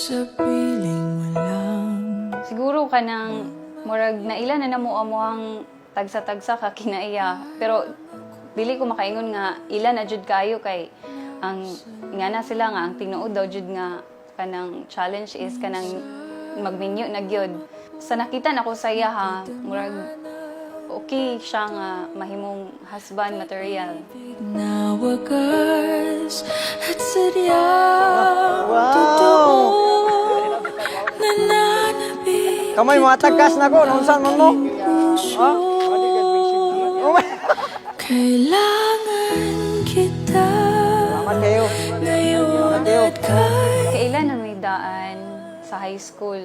sa piling walang Siguro ka nang murag naila na namo ang tagsa-tagsa ka kinaiya. Pero dili ko makaingon nga ila na jud kayo kay ang nga na sila nga ang tinuod daw jud nga kanang challenge is kanang magminyo na gyud. Sa nakita nako sa iya ha, murag okay siya nga mahimong husband material. na wagas at sadyang totoo nananabik Kamay mga tagkas na ko, nung saan mo mo? puso. Kailangan kita Salamat kayo. ngayon at kay Kailan na may daan sa high school.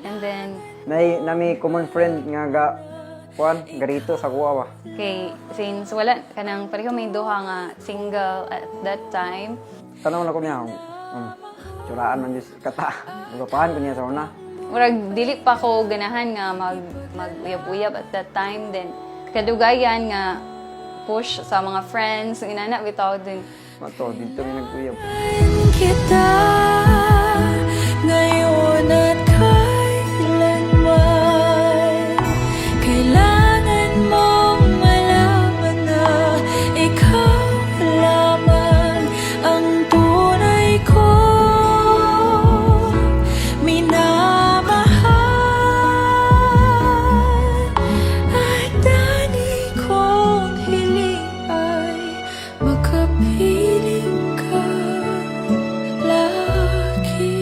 And then Nami common friend nga garito sa kuwa ba? kay since wala kanang pareho may duha nga single at that time. Tanaw na ko niya, tsuraan man Diyos kata. Lupahan ko niya sa una. Murag dili pa ko ganahan nga mag-uyab-uyab at that time. Then kadugayan nga push sa mga friends inana bitaw din. Mato, dito may nagkuyab. kita ngayon at kailanman. Kailangan mong malaman na ikaw lamang ang tunay ko minamahal. At dani kong hiling ay makapiling ka lagi.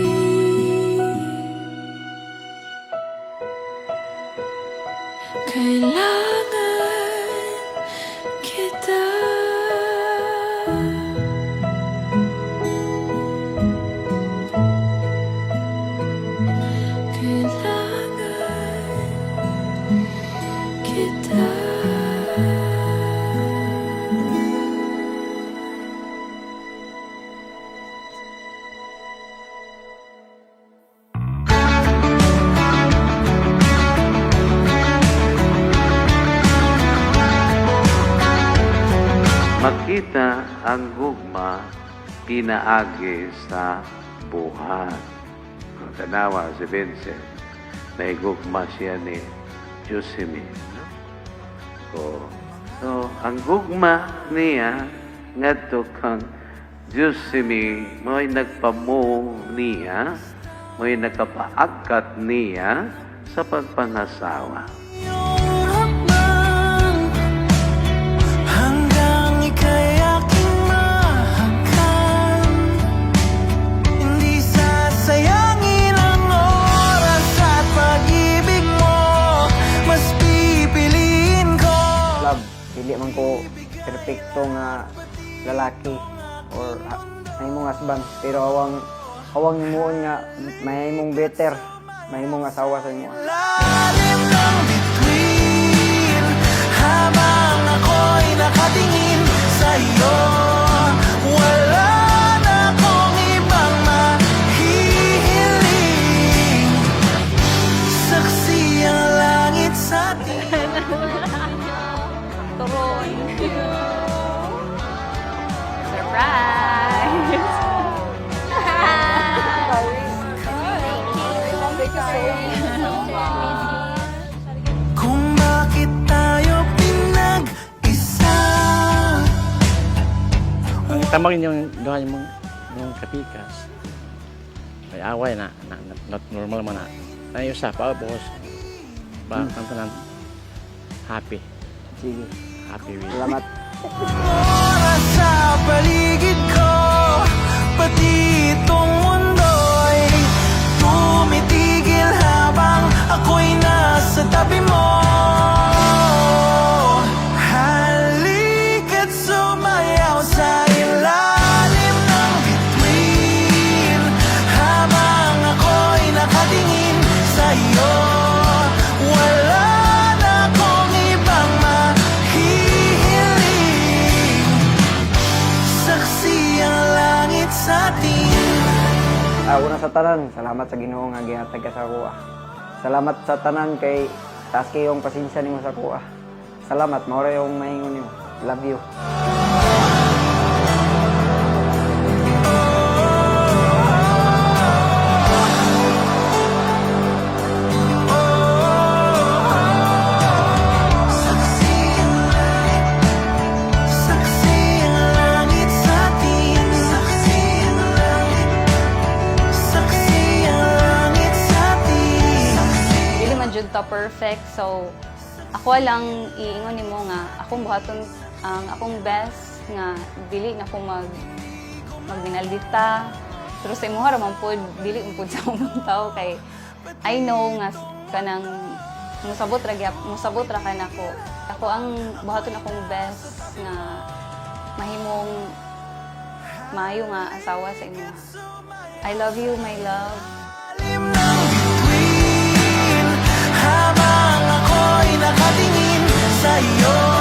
Kailangan kita. Kailangan kita. Makita ang gugma pinaagi sa buhat. Ang tanawa si Vincent, may gugma siya ni Josephine. So, ang gugma niya ngadto kang Josephine mo'y nagpamo niya, mo'y nagkapaagkat niya sa pagpangasawa. Hanggang ika'y aking mahagkan, hindi sasayangin ang oras at pag-ibig mo, mas pipiliin ko. Love, dili man ko perfecto nga lalaki or mahimong husband. Pero awang himuon nga mahimong better, mahimong asawa sa inyo. Lalim ng bituin, habang ako'y nakatingin sa iyo, wala na akong ibang mahihiling. Saksi ang langit sa atin. Turon. Surprise! Kung bakit tayo pinag-isa. Tamang yung doon yung kapikas. May away na not normal man na. Tayo sa paubos. Kantanan happy. Sige, Happy with. salamat. Oras sa paligid ko, pati itong mundo'y tumitigil habang ako'y nasa tabi mo. Halika't sumayaw sa ilalim ng bituin, habang ako'y nakatingin sa iyo, wala na akong ibang mahihiling. Saksi ang langit sa atin. Una sa tanan, salamat sa Ginoo nga gihatag ka sa kuha. Salamat sa tanan kay taas kayong pasensya nimo sa kuha. Salamat, maura yung maingon nimo. Love you. perfect. So ako lang iingon nimo nga akong buhaton ang akong best nga dili na ko magbinaldita. Pero sa imuha ra man pod dili man pod sa umang tao kay I know nga kanang musabot ra ka nako. Ako ang buhaton akong best nga mahimong maayo nga asawa sa imo. I love you, my love. Lalim ng bituin, habang ako'y nakatingin sa iyo.